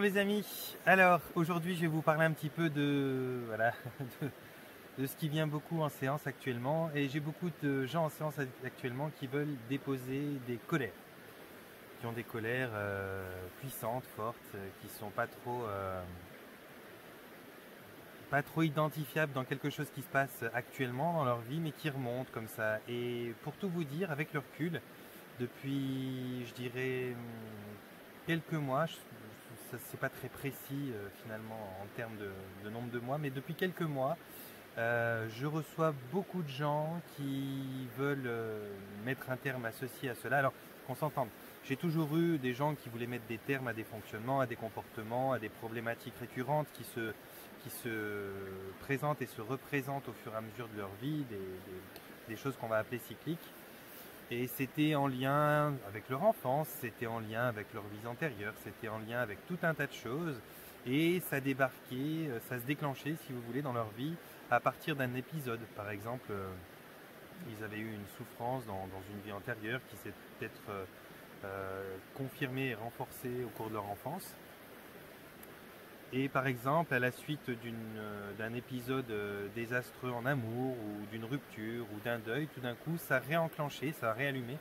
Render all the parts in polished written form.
Bonjour les amis, alors aujourd'hui je vais vous parler un petit peu de, voilà, de ce qui vient beaucoup en séance actuellement, et j'ai beaucoup de gens en séance actuellement qui veulent déposer des colères, qui ont des colères puissantes, fortes, qui ne sont pas trop identifiables dans quelque chose qui se passe actuellement dans leur vie, mais qui remontent comme ça. Et pour tout vous dire, avec le recul, depuis je dirais quelques mois, c'est pas très précis finalement en termes de nombre de mois, mais depuis quelques mois, je reçois beaucoup de gens qui veulent mettre un terme associé à cela. Alors qu'on s'entende, j'ai toujours eu des gens qui voulaient mettre des termes à des fonctionnements, à des comportements, à des problématiques récurrentes qui se présentent et se représentent au fur et à mesure de leur vie, des choses qu'on va appeler cycliques. Et c'était en lien avec leur enfance, c'était en lien avec leur vie antérieure, c'était en lien avec tout un tas de choses. Et ça débarquait, ça se déclenchait, si vous voulez, dans leur vie à partir d'un épisode. Par exemple, ils avaient eu une souffrance dans une vie antérieure qui s'est peut-être confirmée et renforcée au cours de leur enfance. Et par exemple, à la suite d'un épisode désastreux en amour, ou d'une rupture, ou d'un deuil, tout d'un coup, ça a réenclenché, ça a réallumé.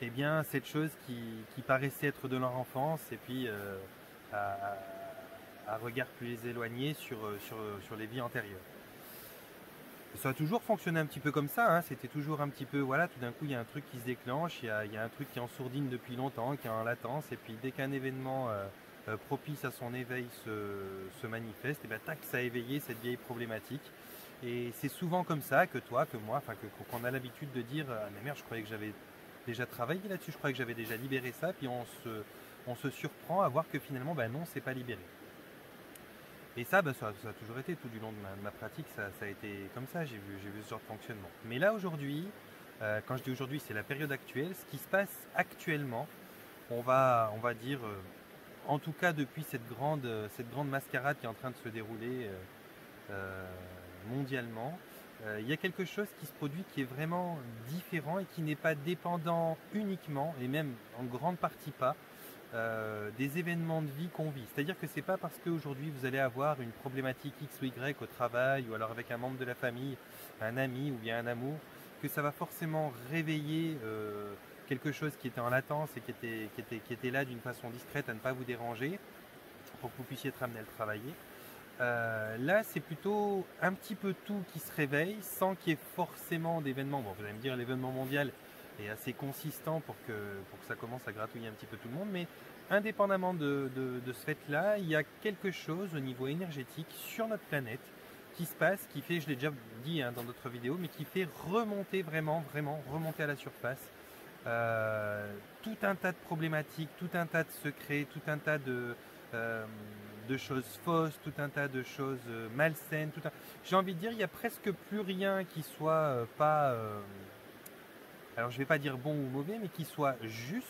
Eh bien, cette chose qui paraissait être de leur enfance, et puis à regard plus éloigné sur les vies antérieures. Ça a toujours fonctionné un petit peu comme ça, hein. C'était toujours un petit peu, voilà, tout d'un coup il y a un truc qui se déclenche, il y a un truc qui est en sourdine depuis longtemps, qui est en latence, et puis dès qu'un événement propice à son éveil se manifeste, et bien tac, ça a éveillé cette vieille problématique. Et c'est souvent comme ça que toi, que moi, enfin qu'on a l'habitude de dire ah, mais merde, je croyais que j'avais déjà travaillé là-dessus, je croyais que j'avais déjà libéré ça, puis on se surprend à voir que finalement, ben non, c'est pas libéré. Et ça, ça a toujours été tout du long de ma pratique, ça a été comme ça, j'ai vu ce genre de fonctionnement. Mais là aujourd'hui, quand je dis aujourd'hui, c'est la période actuelle, ce qui se passe actuellement, on va dire, en tout cas depuis cette grande mascarade qui est en train de se dérouler mondialement, il y a quelque chose qui se produit qui est vraiment différent et qui n'est pas dépendant uniquement, et même en grande partie pas, des événements de vie qu'on vit. C'est-à-dire que c'est pas parce qu'aujourd'hui vous allez avoir une problématique X ou Y au travail, ou alors avec un membre de la famille, un ami ou bien un amour, que ça va forcément réveiller quelque chose qui était en latence et qui était là d'une façon discrète à ne pas vous déranger pour que vous puissiez être amené à le travailler. Là, c'est plutôt un petit peu tout qui se réveille sans qu'il y ait forcément d'événements. Bon, vous allez me dire, l'événement mondial est assez consistant pour que ça commence à gratouiller un petit peu tout le monde, mais indépendamment de ce fait-là, il y a quelque chose au niveau énergétique sur notre planète qui se passe, qui fait, je l'ai déjà dit dans d'autres vidéos, mais qui fait remonter vraiment remonter à la surface tout un tas de problématiques, tout un tas de secrets, tout un tas de choses fausses, tout un tas de choses malsaines. J'ai envie de dire, il n'y a presque plus rien qui soit pas, alors je ne vais pas dire bon ou mauvais, mais qui soit juste,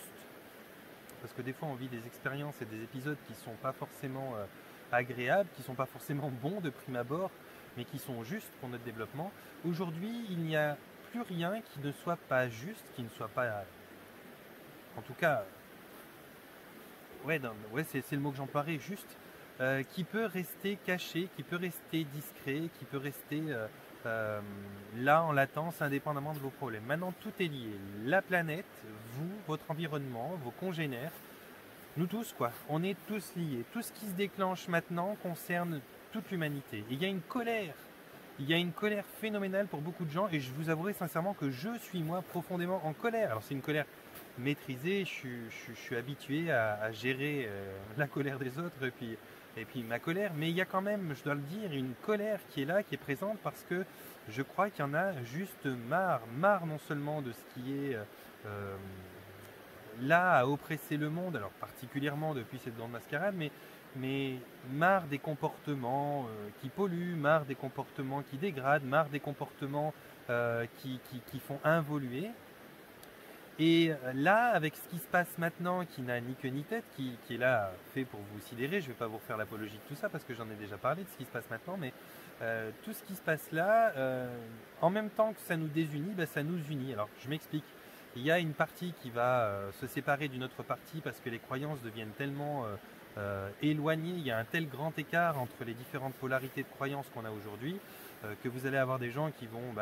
parce que des fois on vit des expériences et des épisodes qui ne sont pas forcément agréables, qui ne sont pas forcément bons de prime abord, mais qui sont justes pour notre développement. Aujourd'hui, il n'y a plus rien qui ne soit pas juste, qui ne soit pas, en tout cas, ouais, c'est le mot que j'emploierais, juste, qui peut rester caché, qui peut rester discret, qui peut rester là en latence, indépendamment de vos problèmes. Maintenant, tout est lié. La planète, vous, votre environnement, vos congénères, nous tous, quoi. On est tous liés. Tout ce qui se déclenche maintenant concerne toute l'humanité. Et il y a une colère. Il y a une colère phénoménale pour beaucoup de gens, et je vous avouerai sincèrement que je suis moi profondément en colère. Alors c'est une colère maîtrisée, je suis habitué à gérer la colère des autres et puis ma colère, mais il y a quand même, je dois le dire, une colère qui est là, qui est présente, parce que je crois qu'il y en a juste marre non seulement de ce qui est là à oppresser le monde, alors particulièrement depuis cette grande mascarade, mais marre des comportements qui polluent, marre des comportements qui dégradent, marre des comportements qui font involuer. Et là, avec ce qui se passe maintenant, qui n'a ni queue ni tête, qui est là fait pour vous sidérer, je ne vais pas vous refaire l'apologie de tout ça parce que j'en ai déjà parlé de ce qui se passe maintenant, mais tout ce qui se passe là, en même temps que ça nous désunit, ça nous unit. Alors, je m'explique. Il y a une partie qui va se séparer d'une autre partie parce que les croyances deviennent tellement éloigné, il y a un tel grand écart entre les différentes polarités de croyances qu'on a aujourd'hui, que vous allez avoir des gens qui vont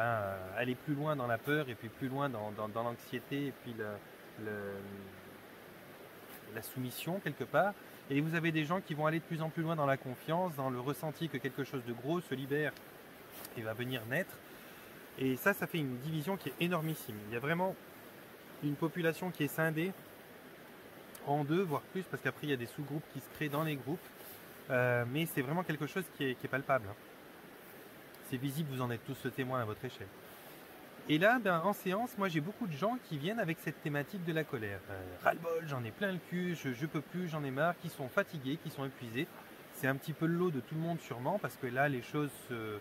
aller plus loin dans la peur et puis plus loin dans l'anxiété et puis la soumission quelque part. Et vous avez des gens qui vont aller de plus en plus loin dans la confiance, dans le ressenti que quelque chose de gros se libère et va venir naître. Et ça fait une division qui est énormissime. Il y a vraiment une population qui est scindée en deux, voire plus, parce qu'après il y a des sous-groupes qui se créent dans les groupes. Mais c'est vraiment quelque chose qui est palpable. C'est visible, vous en êtes tous le témoin à votre échelle. Et là, en séance, moi j'ai beaucoup de gens qui viennent avec cette thématique de la colère. Ras-le-bol, j'en ai plein le cul, je peux plus, j'en ai marre, qui sont fatigués, qui sont épuisés. C'est un petit peu le lot de tout le monde sûrement, parce que là les choses se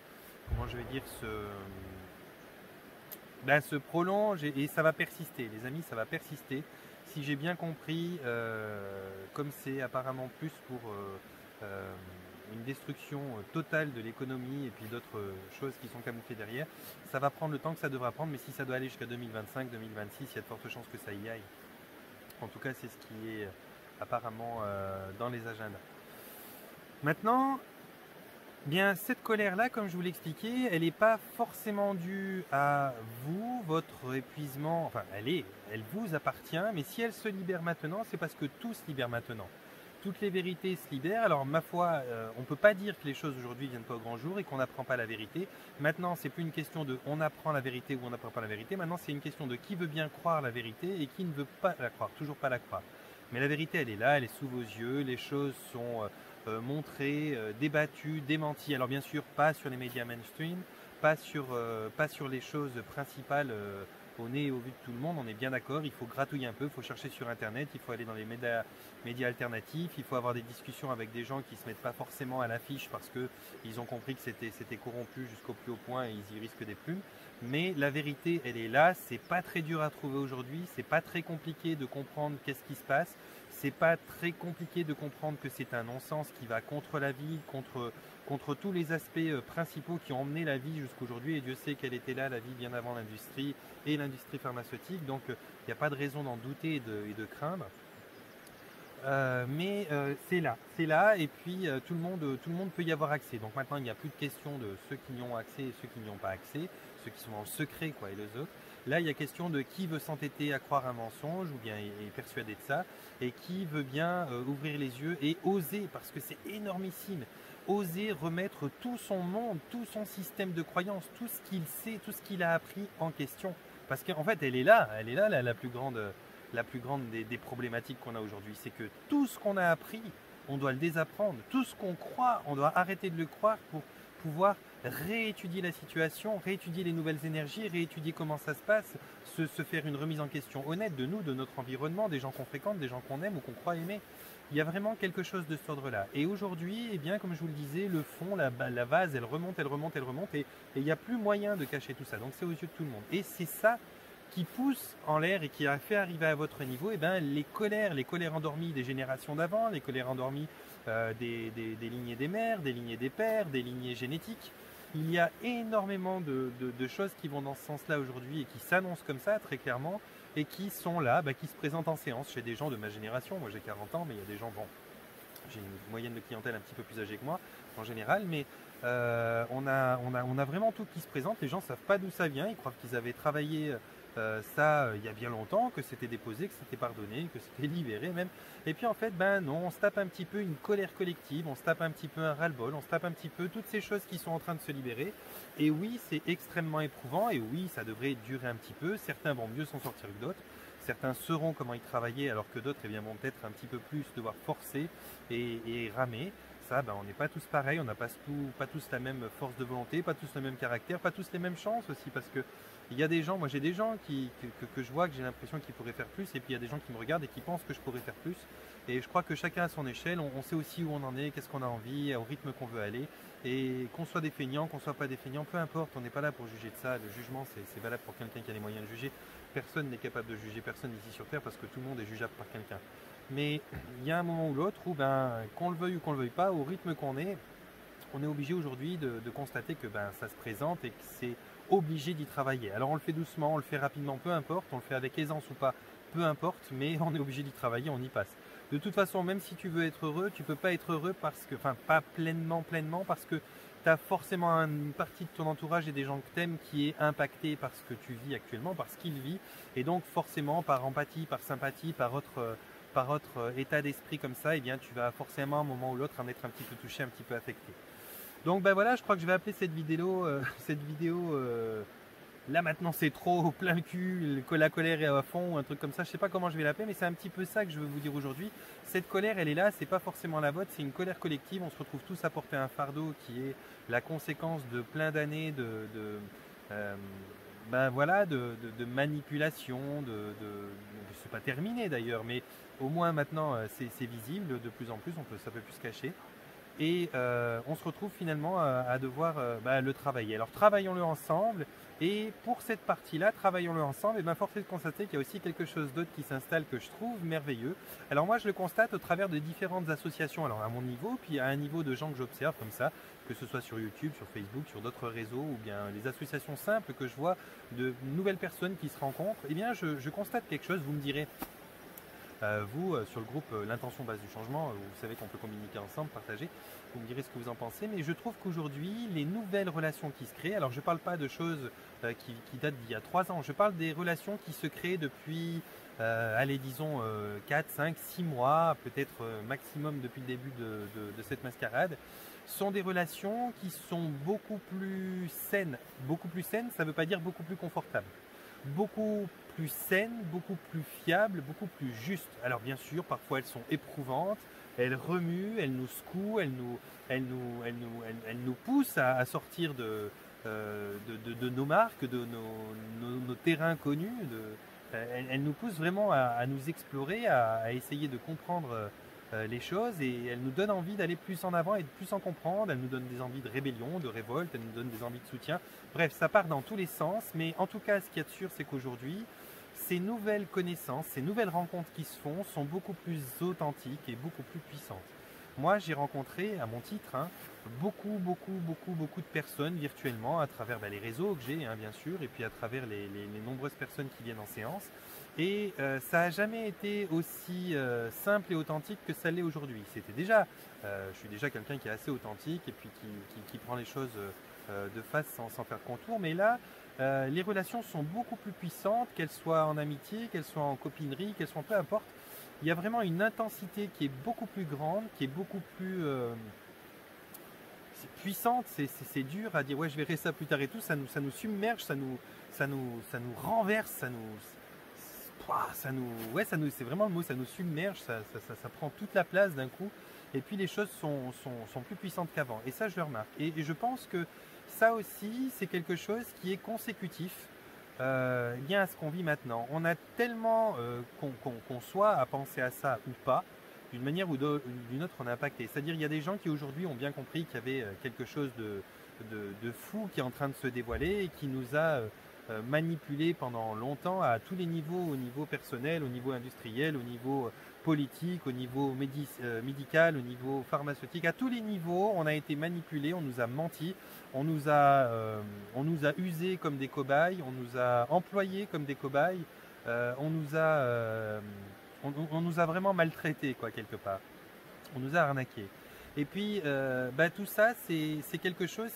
prolongent et ça va persister. Les amis, ça va persister. Si j'ai bien compris, comme c'est apparemment plus pour une destruction totale de l'économie et puis d'autres choses qui sont camouflées derrière, ça va prendre le temps que ça devra prendre, mais si ça doit aller jusqu'à 2025, 2026, il y a de fortes chances que ça y aille. En tout cas, c'est ce qui est apparemment dans les agendas. Maintenant, bien, cette colère-là, comme je vous l'expliquais, elle n'est pas forcément due à vous, votre épuisement, enfin, elle vous appartient, mais si elle se libère maintenant, c'est parce que tout se libère maintenant. Toutes les vérités se libèrent. Alors, ma foi, on ne peut pas dire que les choses aujourd'hui ne viennent pas au grand jour et qu'on n'apprend pas la vérité. Maintenant, c'est plus une question de on apprend la vérité ou on n'apprend pas la vérité. Maintenant, c'est une question de qui veut bien croire la vérité et qui ne veut pas la croire, toujours pas la croire. Mais la vérité, elle est là, elle est sous vos yeux, les choses sont montrées, débattues, démenties. Alors bien sûr, pas sur les médias mainstream, pas sur les choses principales au nez et au vu de tout le monde, on est bien d'accord, il faut gratouiller un peu, il faut chercher sur internet, il faut aller dans les médias alternatifs, il faut avoir des discussions avec des gens qui ne se mettent pas forcément à l'affiche parce qu'ils ont compris que c'était corrompu jusqu'au plus haut point et ils y risquent des plumes. Mais la vérité, elle est là, c'est pas très dur à trouver aujourd'hui, c'est pas très compliqué de comprendre qu'est-ce qui se passe, c'est pas très compliqué de comprendre que c'est un non-sens qui va contre la vie, contre tous les aspects principaux qui ont emmené la vie jusqu'aujourd'hui, et Dieu sait qu'elle était là, la vie, bien avant l'industrie et l'industrie pharmaceutique, donc il n'y a pas de raison d'en douter et de craindre. Mais c'est là, et puis tout le monde peut y avoir accès. Donc maintenant, il n'y a plus de question de ceux qui y ont accès et ceux qui n'y ont pas accès, ceux qui sont dans le secret, quoi, et les autres. Là, il y a question de qui veut s'entêter à croire un mensonge ou bien est persuadé de ça, et qui veut bien ouvrir les yeux et oser, parce que c'est énormissime, oser remettre tout son monde, tout son système de croyance, tout ce qu'il sait, tout ce qu'il a appris en question. Parce qu'en fait, elle est là la plus grande des problématiques qu'on a aujourd'hui. C'est que tout ce qu'on a appris, on doit le désapprendre. Tout ce qu'on croit, on doit arrêter de le croire pour pouvoir réétudier la situation, réétudier les nouvelles énergies, réétudier comment ça se passe, se faire une remise en question honnête de nous, de notre environnement, des gens qu'on fréquente, des gens qu'on aime ou qu'on croit aimer. Il y a vraiment quelque chose de cet ordre-là. Et aujourd'hui, eh bien, comme je vous le disais, le fond, la vase, elle remonte, et il n'y a plus moyen de cacher tout ça. Donc c'est aux yeux de tout le monde. Et c'est ça qui pousse en l'air et qui a fait arriver à votre niveau, eh bien, les colères endormies des générations d'avant, les colères endormies des lignées des mères, des lignées des pères, des lignées génétiques. Il y a énormément de choses qui vont dans ce sens-là aujourd'hui et qui s'annoncent comme ça très clairement et qui sont là, qui se présentent en séance chez des gens de ma génération. Moi j'ai 40 ans, mais il y a des gens, bon, j'ai une moyenne de clientèle un petit peu plus âgée que moi en général, mais on a vraiment tout qui se présente. Les gens ne savent pas d'où ça vient, ils croient qu'ils avaient travaillé il y a bien longtemps, que c'était déposé, que c'était pardonné, que c'était libéré même. Et puis en fait, non, on se tape un petit peu une colère collective, on se tape un petit peu un ras-le-bol, on se tape un petit peu toutes ces choses qui sont en train de se libérer. Et oui, c'est extrêmement éprouvant, et oui, ça devrait durer un petit peu. Certains vont mieux s'en sortir que d'autres. Certains sauront comment y travailler, alors que d'autres vont peut-être un petit peu plus devoir forcer et ramer. Ça, on n'est pas tous pareils, on n'a pas tous la même force de volonté, pas tous le même caractère, pas tous les mêmes chances aussi, parce que il y a des gens, moi j'ai des gens que je vois, que j'ai l'impression qu'ils pourraient faire plus, et puis il y a des gens qui me regardent et qui pensent que je pourrais faire plus. Et je crois que chacun à son échelle, on sait aussi où on en est, qu'est-ce qu'on a envie, au rythme qu'on veut aller. Et qu'on soit des feignants, qu'on soit pas des feignants, peu importe, on n'est pas là pour juger de ça. Le jugement, c'est valable pour quelqu'un qui a les moyens de juger. Personne n'est capable de juger personne ici sur Terre parce que tout le monde est jugeable par quelqu'un. Mais il y a un moment ou l'autre où, qu'on le veuille ou qu'on le veuille pas, au rythme qu'on est, on est obligé aujourd'hui de constater que ça se présente et que c'est obligé d'y travailler. Alors on le fait doucement, on le fait rapidement, peu importe, on le fait avec aisance ou pas, peu importe, mais on est obligé d'y travailler, on y passe. De toute façon, même si tu veux être heureux, tu peux pas être heureux parce que, enfin, pas pleinement, parce que tu as forcément une partie de ton entourage et des gens que tu aimes qui est impactée par ce que tu vis actuellement, par ce qu'il vit, et donc forcément par empathie, par sympathie, par autre état d'esprit comme ça, eh bien tu vas forcément à un moment ou l'autre en être un petit peu touché, un petit peu affecté. Donc ben voilà, je crois que je vais appeler cette vidéo, là maintenant c'est trop plein le cul, la colère est à fond, un truc comme ça, je sais pas comment je vais l'appeler, mais c'est un petit peu ça que je veux vous dire aujourd'hui. Cette colère, elle est là, c'est pas forcément la vôtre, c'est une colère collective, on se retrouve tous à porter un fardeau qui est la conséquence de plein d'années euh, ben voilà, de manipulation, c'est pas terminé d'ailleurs, mais au moins maintenant c'est visible de plus en plus, ça peut plus se cacher. Et on se retrouve finalement à devoir le travailler. Alors travaillons-le ensemble, et pour cette partie-là, travaillons-le ensemble, et bien force est de constater qu'il y a aussi quelque chose d'autre qui s'installe que je trouve merveilleux. Alors moi je le constate au travers de différentes associations, alors à mon niveau, puis à un niveau de gens que j'observe comme ça, que ce soit sur YouTube, sur Facebook, sur d'autres réseaux, ou bien les associations simples que je vois de nouvelles personnes qui se rencontrent, et bien je constate quelque chose, vous me direz. Sur le groupe L'intention base du changement, vous savez qu'on peut communiquer ensemble, partager, vous me direz ce que vous en pensez, mais je trouve qu'aujourd'hui, les nouvelles relations qui se créent, alors je ne parle pas de choses qui datent d'il y a 3 ans, je parle des relations qui se créent depuis, allez, disons 4, 5, 6 mois, peut-être maximum depuis le début de cette mascarade, sont des relations qui sont beaucoup plus saines. Beaucoup plus saines, ça ne veut pas dire beaucoup plus confortables. Beaucoup plus saines, beaucoup plus fiables, beaucoup plus justes. Alors bien sûr, parfois elles sont éprouvantes, elles remuent, elles nous secouent, elles nous poussent à sortir de nos marques, de nos terrains connus. Elles nous poussent vraiment à nous explorer, à essayer de comprendre les choses, et elles nous donnent envie d'aller plus en avant et de plus en comprendre. Elles nous donnent des envies de rébellion, de révolte, elles nous donnent des envies de soutien. Bref, ça part dans tous les sens, mais en tout cas, ce qu'il y a de sûr, c'est qu'aujourd'hui, ces nouvelles connaissances, ces nouvelles rencontres qui se font sont beaucoup plus authentiques et beaucoup plus puissantes. Moi, j'ai rencontré, à mon titre, beaucoup de personnes virtuellement à travers les réseaux que j'ai, bien sûr, et puis à travers les nombreuses personnes qui viennent en séance. Et ça n'a jamais été aussi simple et authentique que ça l'est aujourd'hui. Je suis déjà quelqu'un qui est assez authentique et puis qui prend les choses de face sans faire de contour. Mais là, les relations sont beaucoup plus puissantes, qu'elles soient en amitié, qu'elles soient en copinerie, qu'elles soient peu importe. Il y a vraiment une intensité qui est beaucoup plus grande, qui est beaucoup plus puissante. C'est dur à dire, ouais, je verrai ça plus tard et tout. Ça nous submerge, ça nous renverse, c'est vraiment le mot, ça nous submerge, ça prend toute la place d'un coup. Et puis les choses sont plus puissantes qu'avant. Et ça, je le remarque. Et je pense que ça aussi, c'est quelque chose qui est consécutif bien à ce qu'on vit maintenant. On a tellement, qu'on soit à penser à ça ou pas, d'une manière ou d'une autre, on est impacté. C'est-à-dire il y a des gens qui aujourd'hui ont bien compris qu'il y avait quelque chose de fou qui est en train de se dévoiler et qui nous a manipulé pendant longtemps à tous les niveaux, au niveau personnel, au niveau industriel, au niveau politique, au niveau médical, au niveau pharmaceutique. À tous les niveaux, on a été manipulé, on nous a menti, on nous a usés comme des cobayes, on nous a employés comme des cobayes, on nous a vraiment maltraités, quoi, quelque part. On nous a arnaqués. Et puis, tout ça, c'est quelque chose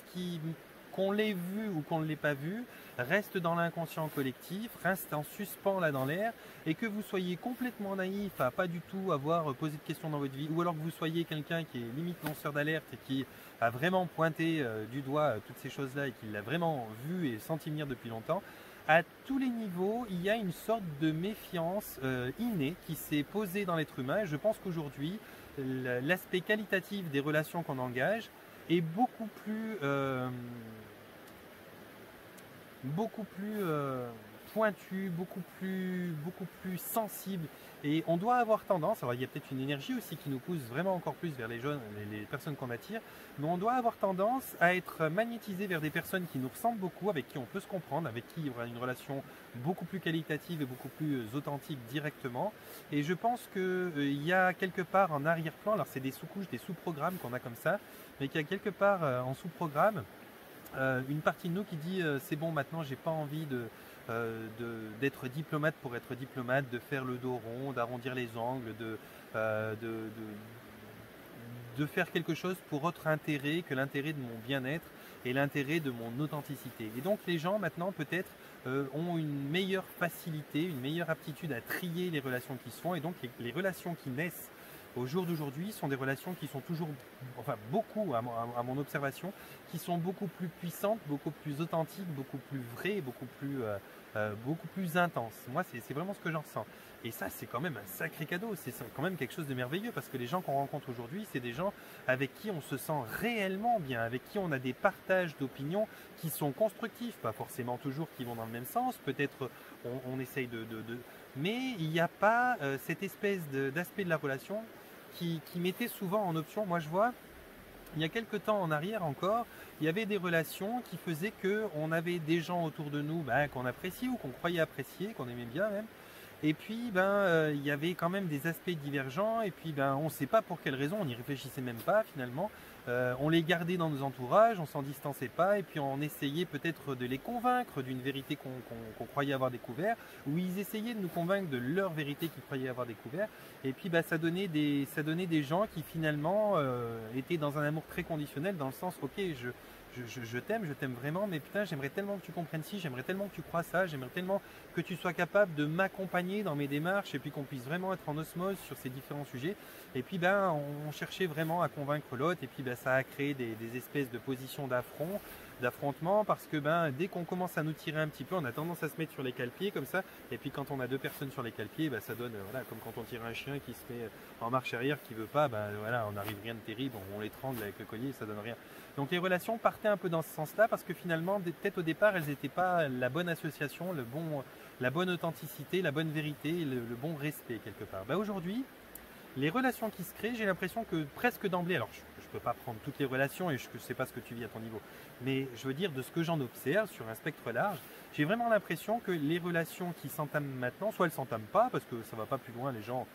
qu'on l'ait vu ou qu'on ne l'ait pas vu, reste dans l'inconscient collectif, reste en suspens là dans l'air, et que vous soyez complètement naïf à pas du tout avoir posé de questions dans votre vie, ou alors que vous soyez quelqu'un qui est limite lanceur d'alerte et qui a vraiment pointé du doigt toutes ces choses-là et qui l'a vraiment vu et senti venir depuis longtemps, à tous les niveaux, il y a une sorte de méfiance innée qui s'est posée dans l'être humain, et je pense qu'aujourd'hui, l'aspect qualitatif des relations qu'on engage est beaucoup plus pointu, beaucoup plus sensible. Et on doit avoir tendance, alors il y a peut-être une énergie aussi qui nous pousse vraiment encore plus vers les jeunes, les personnes qu'on attire, mais on doit avoir tendance à être magnétisé vers des personnes qui nous ressemblent beaucoup, avec qui on peut se comprendre, avec qui il y aura une relation beaucoup plus qualitative et beaucoup plus authentique directement. Et je pense qu'il y a quelque part en arrière-plan, alors c'est des sous-couches, des sous-programmes qu'on a comme ça, mais qu'il y a quelque part en sous-programme une partie de nous qui dit c'est bon, maintenant j'ai pas envie d'être diplomate pour être diplomate, de faire le dos rond, d'arrondir les angles, de faire quelque chose pour autre intérêt que l'intérêt de mon bien-être et l'intérêt de mon authenticité. Et donc les gens maintenant peut-être ont une meilleure facilité, une meilleure aptitude à trier les relations qui se font, et donc les relations qui naissent au jour d'aujourd'hui sont des relations qui sont toujours, enfin beaucoup à mon observation, qui sont beaucoup plus puissantes, beaucoup plus authentiques, beaucoup plus vraies, beaucoup plus intenses. Moi, c'est vraiment ce que j'en ressens. Et ça, c'est quand même un sacré cadeau, c'est quand même quelque chose de merveilleux, parce que les gens qu'on rencontre aujourd'hui, c'est des gens avec qui on se sent réellement bien, avec qui on a des partages d'opinions qui sont constructifs, pas forcément toujours qui vont dans le même sens, peut-être on essaye mais il n'y a pas cette espèce d'aspect de la relation qui mettait souvent en option. Moi je vois, il y a quelques temps en arrière encore, il y avait des relations qui faisaient qu'on avait des gens autour de nous qu'on appréciait ou qu'on croyait apprécier, qu'on aimait bien même. Et puis, il y avait quand même des aspects divergents, et puis on ne sait pas pour quelle raison, on n'y réfléchissait même pas finalement. On les gardait dans nos entourages, on s'en distançait pas, et puis on essayait peut-être de les convaincre d'une vérité qu'on croyait avoir découvert, ou ils essayaient de nous convaincre de leur vérité qu'ils croyaient avoir découvert. Et puis ça donnait des gens qui finalement étaient dans un amour très conditionnel, dans le sens, ok, je t'aime vraiment, mais putain, j'aimerais tellement que tu comprennes ci, j'aimerais tellement que tu crois ça, j'aimerais tellement que tu sois capable de m'accompagner dans mes démarches, et puis qu'on puisse vraiment être en osmose sur ces différents sujets. Et puis on cherchait vraiment à convaincre l'autre, et puis ça a créé des espèces de positions d'affrontement, parce que dès qu'on commence à nous tirer un petit peu, on a tendance à se mettre sur les cale-pieds comme ça, et puis quand on a deux personnes sur les cale-pieds, ça donne voilà, comme quand on tire un chien qui se met en marche arrière, qui veut pas, voilà, on n'arrive rien de terrible, on l'étrangle avec le collier, ça donne rien. Donc les relations partaient un peu dans ce sens-là, parce que finalement, peut-être au départ, elles n'étaient pas la bonne association, la bonne authenticité, la bonne vérité, le bon respect quelque part. Aujourd'hui, les relations qui se créent, j'ai l'impression que presque d'emblée, alors je ne peux pas prendre toutes les relations et je ne sais pas ce que tu vis à ton niveau, mais je veux dire de ce que j'en observe sur un spectre large, j'ai vraiment l'impression que les relations qui s'entament maintenant, soit elles ne s'entament pas parce que ça ne va pas plus loin, les gens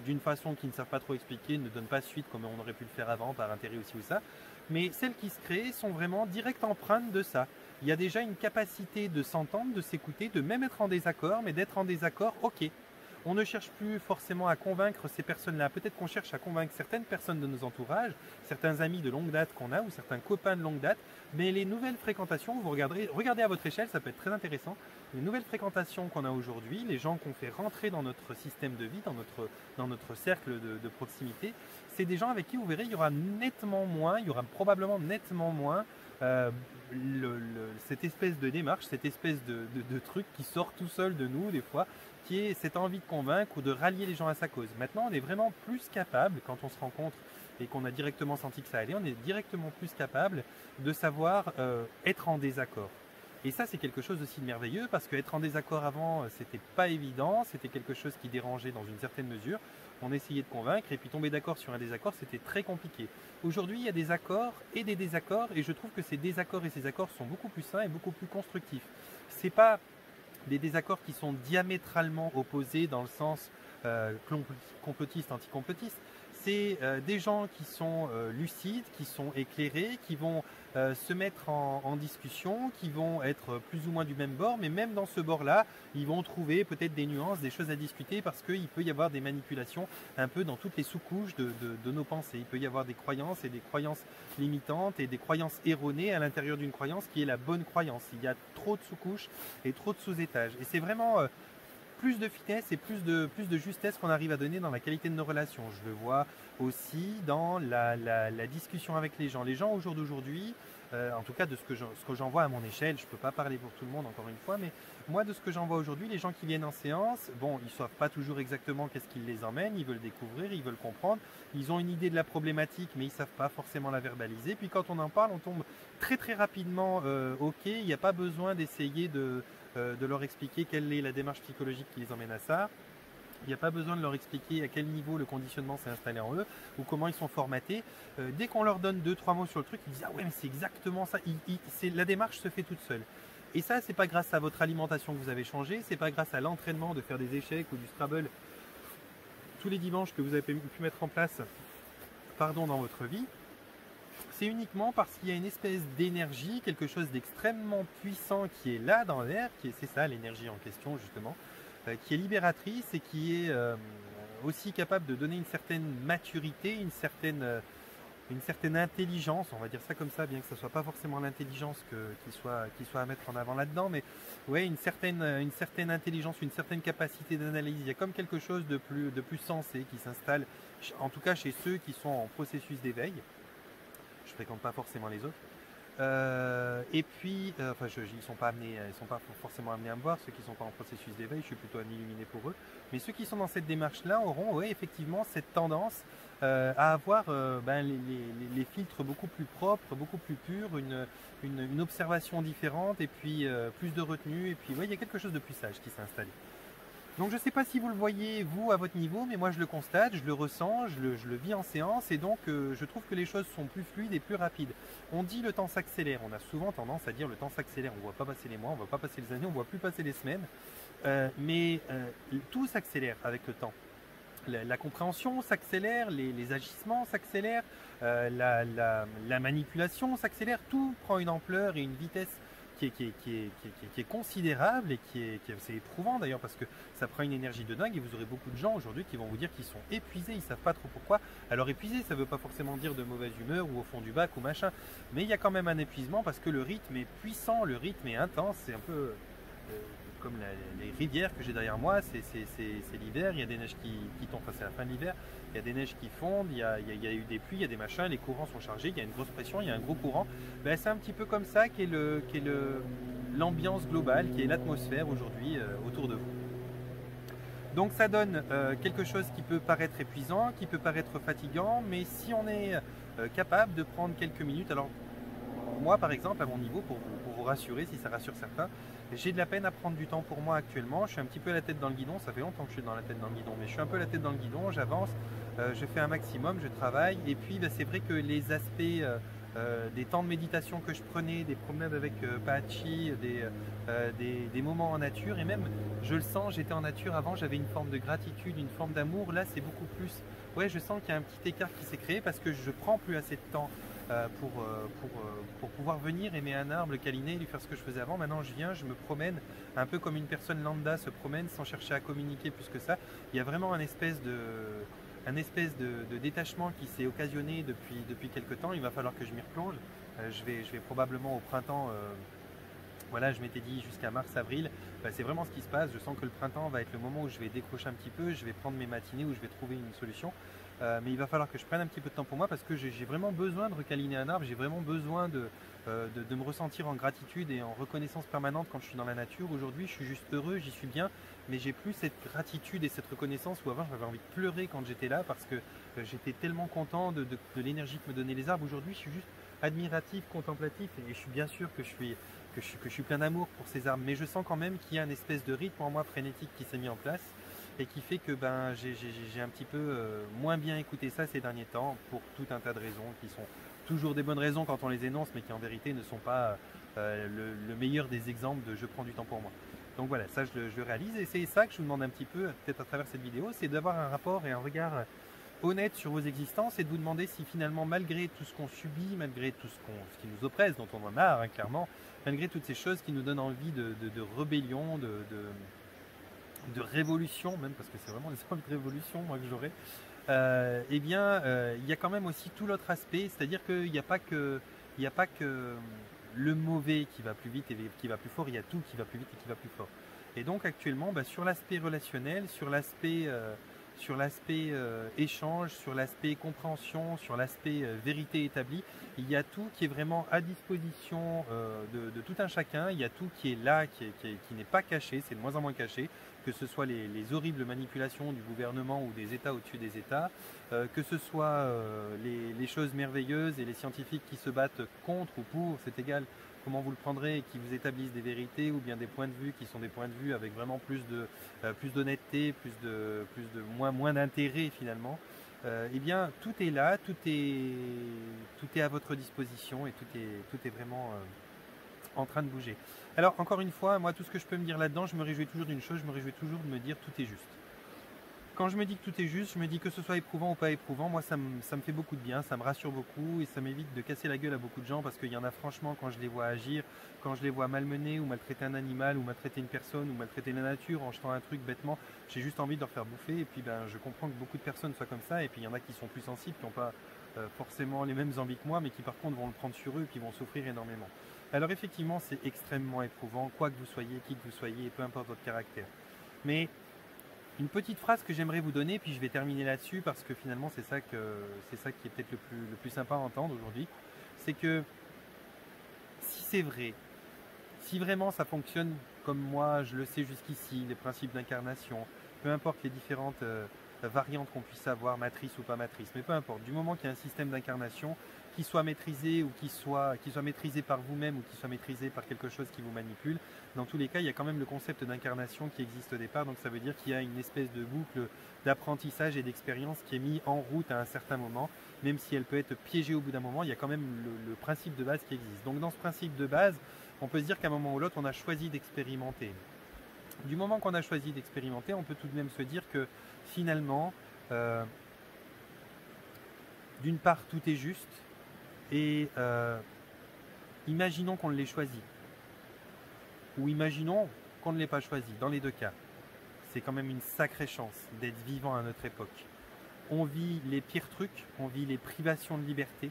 d'une façon qu'ils ne savent pas trop expliquer, ne donnent pas suite comme on aurait pu le faire avant par intérêt aussi ou ça, mais celles qui se créent sont vraiment directes empreintes de ça. Il y a déjà une capacité de s'entendre, de s'écouter, de même être en désaccord, mais d'être en désaccord, ok. On ne cherche plus forcément à convaincre ces personnes-là. Peut-être qu'on cherche à convaincre certaines personnes de nos entourages, certains amis de longue date qu'on a ou certains copains de longue date. Mais les nouvelles fréquentations, regardez à votre échelle, ça peut être très intéressant. Les nouvelles fréquentations qu'on a aujourd'hui, les gens qu'on fait rentrer dans notre système de vie, dans notre cercle de proximité, c'est des gens avec qui vous verrez, il y aura nettement moins, il y aura probablement nettement moins cette espèce de démarche, cette espèce de truc qui sort tout seul de nous des fois, qui est cette envie de convaincre ou de rallier les gens à sa cause. Maintenant, on est vraiment plus capable, quand on se rencontre et qu'on a directement senti que ça allait, on est directement plus capable de savoir être en désaccord. Et ça, c'est quelque chose aussi de merveilleux, parce qu'être en désaccord avant, c'était pas évident, c'était quelque chose qui dérangeait dans une certaine mesure. On essayait de convaincre, et puis tomber d'accord sur un désaccord, c'était très compliqué. Aujourd'hui, il y a des accords et des désaccords, et je trouve que ces désaccords et ces accords sont beaucoup plus sains et beaucoup plus constructifs. C'est pas des désaccords qui sont diamétralement opposés dans le sens complotiste, anticomplotiste. C'est des gens qui sont lucides, qui sont éclairés, qui vont se mettre en discussion, qui vont être plus ou moins du même bord, mais même dans ce bord-là, ils vont trouver peut-être des nuances, des choses à discuter, parce qu'il peut y avoir des manipulations un peu dans toutes les sous-couches de nos pensées. Il peut y avoir des croyances et des croyances limitantes et des croyances erronées à l'intérieur d'une croyance qui est la bonne croyance. Il y a trop de sous-couches et trop de sous-étages. Et c'est vraiment plus de finesse et plus de justesse qu'on arrive à donner dans la qualité de nos relations. Je le vois aussi dans la discussion avec les gens. Les gens au jour d'aujourd'hui, en tout cas de ce que j'en vois à mon échelle, je ne peux pas parler pour tout le monde encore une fois, mais moi de ce que j'en vois aujourd'hui, les gens qui viennent en séance, bon, ils ne savent pas toujours exactement qu'est-ce qui les emmène, ils veulent découvrir, ils veulent comprendre, ils ont une idée de la problématique, mais ils ne savent pas forcément la verbaliser. Puis quand on en parle, on tombe très très rapidement, ok, il n'y a pas besoin d'essayer de leur expliquer quelle est la démarche psychologique qui les emmène à ça. Il n'y a pas besoin de leur expliquer à quel niveau le conditionnement s'est installé en eux ou comment ils sont formatés. Dès qu'on leur donne 2-3 mots sur le truc, ils disent « Ah ouais, mais c'est exactement ça ». La démarche se fait toute seule. Et ça, c'est pas grâce à votre alimentation que vous avez changé, c'est pas grâce à l'entraînement de faire des échecs ou du Scrabble tous les dimanches que vous avez pu mettre en place dans votre vie. C'est uniquement parce qu'il y a une espèce d'énergie, quelque chose d'extrêmement puissant qui est là dans l'air, c'est ça l'énergie en question justement, qui est libératrice et qui est aussi capable de donner une certaine maturité, une certaine intelligence, on va dire ça comme ça, bien que ce ne soit pas forcément l'intelligence qui soit à mettre en avant là-dedans, mais ouais, une certaine intelligence, une certaine capacité d'analyse. Il y a comme quelque chose de plus sensé qui s'installe, en tout cas chez ceux qui sont en processus d'éveil. Je ne fréquente pas forcément les autres. Et puis, enfin, ils sont pas forcément amenés à me voir, ceux qui ne sont pas en processus d'éveil, je suis plutôt un illuminé pour eux. Mais ceux qui sont dans cette démarche-là auront, ouais, effectivement, cette tendance à avoir les filtres beaucoup plus propres, beaucoup plus purs, une observation différente, et puis plus de retenue, et puis ouais, il y a quelque chose de plus sage qui s'est installé. Donc je ne sais pas si vous le voyez, vous, à votre niveau, mais moi je le constate, je le ressens, je le vis en séance, et donc je trouve que les choses sont plus fluides et plus rapides. On dit le temps s'accélère, on a souvent tendance à dire le temps s'accélère, on ne voit pas passer les mois, on ne voit pas passer les années, on ne voit plus passer les semaines, mais tout s'accélère avec le temps. La compréhension s'accélère, les agissements s'accélèrent, la manipulation s'accélère, tout prend une ampleur et une vitesse qui est considérable et qui est assez éprouvant d'ailleurs, parce que ça prend une énergie de dingue, et vous aurez beaucoup de gens aujourd'hui qui vont vous dire qu'ils sont épuisés, ils ne savent pas trop pourquoi. Alors épuisé, ça ne veut pas forcément dire de mauvaise humeur ou au fond du bac ou machin, mais il y a quand même un épuisement parce que le rythme est puissant, le rythme est intense, c'est un peu comme les rivières que j'ai derrière moi, c'est l'hiver, il y a des neiges qui tombent, enfin c'est la fin de l'hiver, il y a des neiges qui fondent, il y a eu des pluies, il y a des machins, les courants sont chargés, il y a une grosse pression, il y a un gros courant. Ben, c'est un petit peu comme ça qu'est l'ambiance globale, qui est l'atmosphère aujourd'hui autour de vous. Donc ça donne quelque chose qui peut paraître épuisant, qui peut paraître fatigant, mais si on est capable de prendre quelques minutes, alors moi par exemple à mon niveau, pour vous rassurer, si ça rassure certains, j'ai de la peine à prendre du temps pour moi actuellement, je suis un petit peu la tête dans le guidon, ça fait longtemps que je suis dans la tête dans le guidon, mais je suis un peu la tête dans le guidon, j'avance, je fais un maximum, je travaille, et puis ben, c'est vrai que les aspects des temps de méditation que je prenais, des promenades avec Pachi, des moments en nature, et même je le sens, j'étais en nature avant, j'avais une forme de gratitude, une forme d'amour, là c'est beaucoup plus, ouais je sens qu'il y a un petit écart qui s'est créé parce que je prends plus assez de temps pour pouvoir venir aimer un arbre, le câliner, lui faire ce que je faisais avant. Maintenant je viens, je me promène un peu comme une personne lambda se promène sans chercher à communiquer plus que ça. Il y a vraiment un espèce de détachement qui s'est occasionné depuis quelques temps. Il va falloir que je m'y replonge. Je vais probablement au printemps, voilà, je m'étais dit jusqu'à mars-avril, c'est vraiment ce qui se passe. Je sens que le printemps va être le moment où je vais décrocher un petit peu, je vais prendre mes matinées, où je vais trouver une solution. Mais il va falloir que je prenne un petit peu de temps pour moi parce que j'ai vraiment besoin de recaliner un arbre, j'ai vraiment besoin de me ressentir en gratitude et en reconnaissance permanente quand je suis dans la nature. Aujourd'hui, je suis juste heureux, j'y suis bien, mais j'ai plus cette gratitude et cette reconnaissance où avant j'avais envie de pleurer quand j'étais là parce que j'étais tellement content de l'énergie que me donnaient les arbres. Aujourd'hui, je suis juste admiratif, contemplatif, et je suis bien sûr que je suis plein d'amour pour ces arbres, mais je sens quand même qu'il y a une espèce de rythme en moi frénétique qui s'est mis en place et qui fait que ben, j'ai un petit peu moins bien écouté ça ces derniers temps pour tout un tas de raisons qui sont toujours des bonnes raisons quand on les énonce, mais qui en vérité ne sont pas le meilleur des exemples de je prends du temps pour moi. Donc voilà, ça je le réalise, et c'est ça que je vous demande un petit peu, peut-être à travers cette vidéo, c'est d'avoir un rapport et un regard honnête sur vos existences et de vous demander si finalement, malgré tout ce qu'on subit, malgré tout ce qui nous oppresse, dont on en a hein, clairement, malgré toutes ces choses qui nous donnent envie de rébellion, de révolution, même parce que c'est vraiment des sortes de révolution moi que j'aurais, eh bien il y a quand même aussi tout l'autre aspect, c'est-à-dire qu'il n'y a pas que le mauvais qui va plus vite et qui va plus fort, il y a tout qui va plus vite et qui va plus fort. Et donc actuellement, bah, sur l'aspect relationnel, sur l'aspect échange, sur l'aspect compréhension, sur l'aspect vérité établie, il y a tout qui est vraiment à disposition de tout un chacun, il y a tout qui est là, qui n'est pas caché, c'est de moins en moins caché, que ce soit les horribles manipulations du gouvernement ou des États au-dessus des États, que ce soit les choses merveilleuses et les scientifiques qui se battent contre ou pour, c'est égal comment vous le prendrez, et qui vous établissent des vérités ou bien des points de vue qui sont des points de vue avec vraiment plus d'honnêteté, moins d'intérêt finalement. Eh bien tout est là, tout est à votre disposition et tout est vraiment en train de bouger. Alors encore une fois, moi tout ce que je peux me dire là-dedans, je me réjouis toujours d'une chose, je me réjouis toujours de me dire tout est juste. quand je me dis que tout est juste, je me dis que ce soit éprouvant ou pas éprouvant, moi ça me fait beaucoup de bien, ça me rassure beaucoup et ça m'évite de casser la gueule à beaucoup de gens parce qu'il y en a franchement quand je les vois agir, quand je les vois malmener ou maltraiter un animal ou maltraiter une personne ou maltraiter la nature en jetant un truc bêtement, j'ai juste envie de leur faire bouffer et puis ben, je comprends que beaucoup de personnes soient comme ça et puis il y en a qui sont plus sensibles, qui n'ont pas forcément les mêmes envies que moi mais qui par contre vont le prendre sur eux et qui vont souffrir énormément. Alors effectivement c'est extrêmement éprouvant, quoi que vous soyez, qui que vous soyez, peu importe votre caractère. Mais une petite phrase que j'aimerais vous donner, puis je vais terminer là-dessus parce que finalement c'est ça qui est peut-être le plus sympa à entendre aujourd'hui, c'est que si c'est vrai, si vraiment ça fonctionne comme moi je le sais jusqu'ici, les principes d'incarnation, peu importe les différentes variantes qu'on puisse avoir, matrice ou pas matrice, mais peu importe, du moment qu'il y a un système d'incarnation qui soit maîtrisé ou qui soit maîtrisé par vous-même ou qui soit maîtrisé par quelque chose qui vous manipule, dans tous les cas, il y a quand même le concept d'incarnation qui existe au départ, donc ça veut dire qu'il y a une espèce de boucle d'apprentissage et d'expérience qui est mise en route à un certain moment, même si elle peut être piégée au bout d'un moment, il y a quand même le principe de base qui existe. Donc dans ce principe de base, on peut se dire qu'à un moment ou l'autre, on a choisi d'expérimenter. Du moment qu'on a choisi d'expérimenter, on peut tout de même se dire que finalement, d'une part, tout est juste, et imaginons qu'on l'ait choisi, ou imaginons qu'on ne l'ait pas choisi, dans les deux cas. C'est quand même une sacrée chance d'être vivant à notre époque. On vit les pires trucs, on vit les privations de liberté,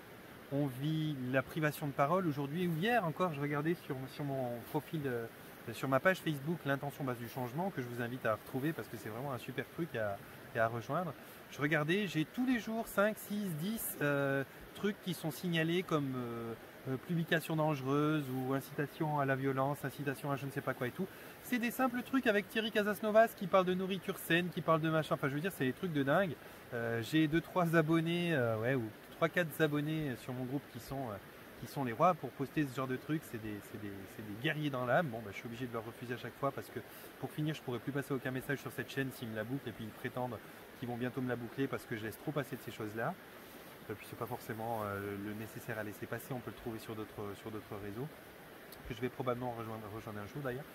on vit la privation de parole. Aujourd'hui ou hier encore, je regardais sur mon profil, sur ma page Facebook, l'intention base du changement, que je vous invite à retrouver parce que c'est vraiment un super truc à rejoindre. Je regardais, j'ai tous les jours 5, 6, 10 trucs qui sont signalés comme publication dangereuse ou incitation à la violence, incitation à je ne sais pas quoi et tout. C'est des simples trucs avec Thierry Casasnovas qui parle de nourriture saine, qui parle de machin, enfin je veux dire c'est des trucs de dingue. J'ai 2-3 abonnés, ou 3-4 abonnés sur mon groupe qui sont les rois pour poster ce genre de trucs, c'est des guerriers dans l'âme. Bon, bah, je suis obligé de leur refuser à chaque fois parce que pour finir, je pourrais plus passer aucun message sur cette chaîne s'ils me la bouclent et puis ils prétendent qu'ils vont bientôt me la boucler parce que je laisse trop passer de ces choses-là. Puis c'est pas forcément le nécessaire à laisser passer, on peut le trouver sur d'autres réseaux que je vais probablement rejoindre un jour d'ailleurs.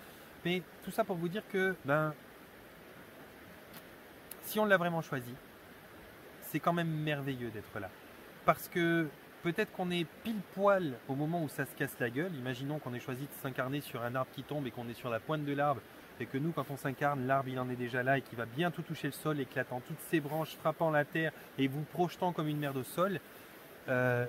Mais tout ça pour vous dire que ben, si on l'a vraiment choisi, c'est quand même merveilleux d'être là. Parce que peut-être qu'on est pile poil au moment où ça se casse la gueule. Imaginons qu'on ait choisi de s'incarner sur un arbre qui tombe et qu'on est sur la pointe de l'arbre et que nous, quand on s'incarne, l'arbre il en est déjà là et qu'il va bientôt toucher le sol, éclatant toutes ses branches, frappant la terre et vous projetant comme une merde au sol.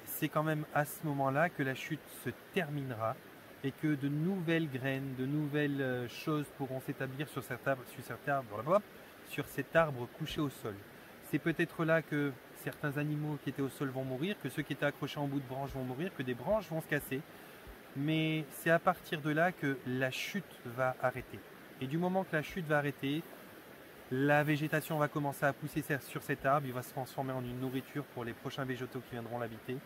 C'est quand même à ce moment-là que la chute se terminera et que de nouvelles graines, de nouvelles choses pourront s'établir sur cet arbre couché au sol. C'est peut-être là que certains animaux qui étaient au sol vont mourir, que ceux qui étaient accrochés en bout de branche vont mourir, que des branches vont se casser. Mais c'est à partir de là que la chute va arrêter. Et du moment que la chute va arrêter, la végétation va commencer à pousser sur cet arbre, il va se transformer en une nourriture pour les prochains végétaux qui viendront l'habiter.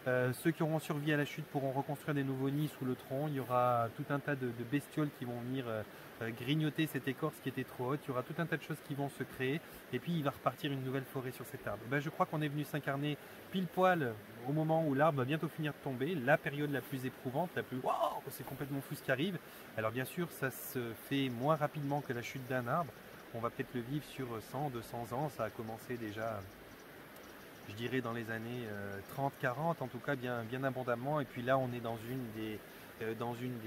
Ceux qui auront survécu à la chute pourront reconstruire des nouveaux nids sous le tronc. Il y aura tout un tas de bestioles qui vont venir grignoter cette écorce qui était trop haute. Il y aura tout un tas de choses qui vont se créer. Et puis il va repartir une nouvelle forêt sur cet arbre. Ben, je crois qu'on est venu s'incarner pile poil au moment où l'arbre va bientôt finir de tomber. La période la plus éprouvante, la plus waouh, c'est complètement fou ce qui arrive. Alors bien sûr, ça se fait moins rapidement que la chute d'un arbre. On va peut-être le vivre sur 100, 200 ans. Ça a commencé déjà, je dirais, dans les années 30-40, en tout cas bien abondamment. Et puis là, on est dans une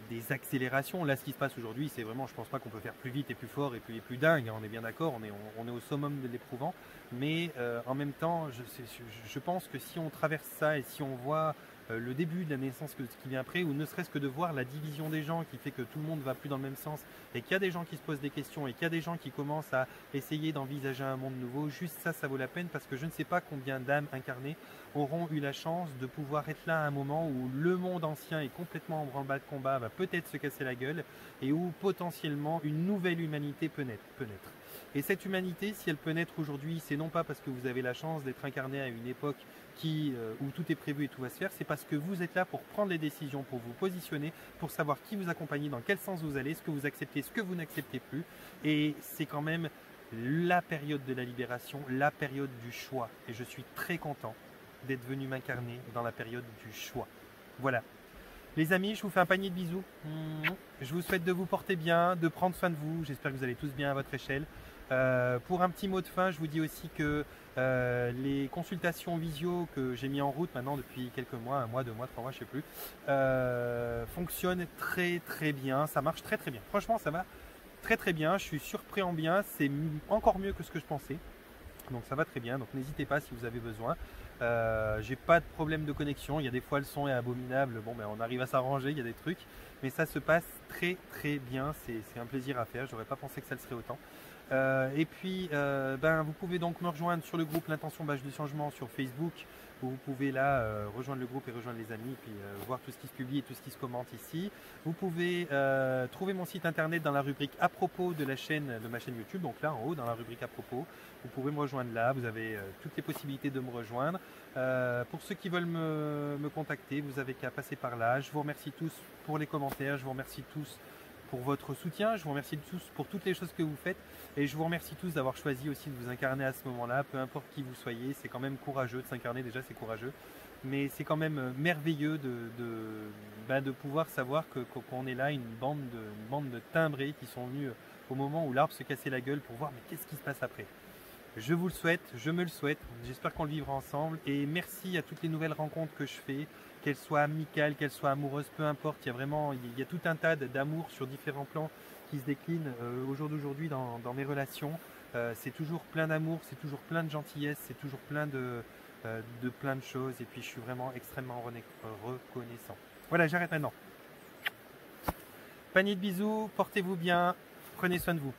des accélérations. Là, ce qui se passe aujourd'hui, c'est vraiment, je pense pas qu'on peut faire plus vite et plus fort et plus dingue. On est bien d'accord, on est au summum de l'éprouvant. Mais en même temps, je pense que si on traverse ça et si on voit le début de la naissance qui vient après, ou ne serait-ce que de voir la division des gens qui fait que tout le monde ne va plus dans le même sens et qu'il y a des gens qui se posent des questions et qu'il y a des gens qui commencent à essayer d'envisager un monde nouveau, juste ça, ça vaut la peine parce que je ne sais pas combien d'âmes incarnées auront eu la chance de pouvoir être là à un moment où le monde ancien est complètement en branle-bas de combat, va peut-être se casser la gueule et où potentiellement une nouvelle humanité peut naître. Et cette humanité, si elle peut naître aujourd'hui, c'est non pas parce que vous avez la chance d'être incarné à une époque où tout est prévu et tout va se faire, c'est parce que vous êtes là pour prendre les décisions, pour vous positionner, pour savoir qui vous accompagne, dans quel sens vous allez, ce que vous acceptez, ce que vous n'acceptez plus. Et c'est quand même la période de la libération, la période du choix. Et je suis très content d'être venu m'incarner dans la période du choix. Voilà. Les amis, je vous fais un panier de bisous. Je vous souhaite de vous porter bien, de prendre soin de vous. J'espère que vous allez tous bien à votre échelle. Pour un petit mot de fin, je vous dis aussi que les consultations visio que j'ai mis en route maintenant depuis quelques mois, 1 mois, 2 mois, 3 mois, je ne sais plus, fonctionnent très très bien. Ça marche très très bien. Franchement, ça va très très bien. Je suis surpris en bien. C'est encore mieux que ce que je pensais. Donc ça va très bien. Donc n'hésitez pas si vous avez besoin. J'ai pas de problème de connexion. Il y a des fois le son est abominable. Bon, ben on arrive à s'arranger. Il y a des trucs, mais ça se passe très très bien. C'est un plaisir à faire. J'aurais pas pensé que ça le serait autant. Et puis, vous pouvez donc me rejoindre sur le groupe L'Intention Bâche du Changement sur Facebook, où vous pouvez là rejoindre le groupe et rejoindre les amis, et puis voir tout ce qui se publie et tout ce qui se commente ici. Vous pouvez trouver mon site internet dans la rubrique à propos de ma chaîne YouTube, donc là en haut dans la rubrique à propos. Vous pouvez me rejoindre là, vous avez toutes les possibilités de me rejoindre. Pour ceux qui veulent me contacter, vous avez qu'à passer par là. Je vous remercie tous pour les commentaires, je vous remercie tous pour votre soutien, je vous remercie tous pour toutes les choses que vous faites et je vous remercie tous d'avoir choisi aussi de vous incarner à ce moment-là, peu importe qui vous soyez. C'est quand même courageux de s'incarner, déjà c'est courageux, mais c'est quand même merveilleux de pouvoir savoir qu'on est là, une bande de timbrés qui sont venus au moment où l'arbre se cassait la gueule pour voir mais qu'est-ce qui se passe après. Je vous le souhaite, je me le souhaite, j'espère qu'on le vivra ensemble et merci à toutes les nouvelles rencontres que je fais, qu'elles soient amicales, qu'elles soient amoureuses, peu importe, il y a tout un tas d'amour sur différents plans qui se déclinent au jour d'aujourd'hui dans mes relations. C'est toujours plein d'amour, c'est toujours plein de gentillesse, c'est toujours plein de plein de choses et puis je suis vraiment extrêmement reconnaissant. Voilà, j'arrête maintenant. Panier de bisous, portez-vous bien, prenez soin de vous.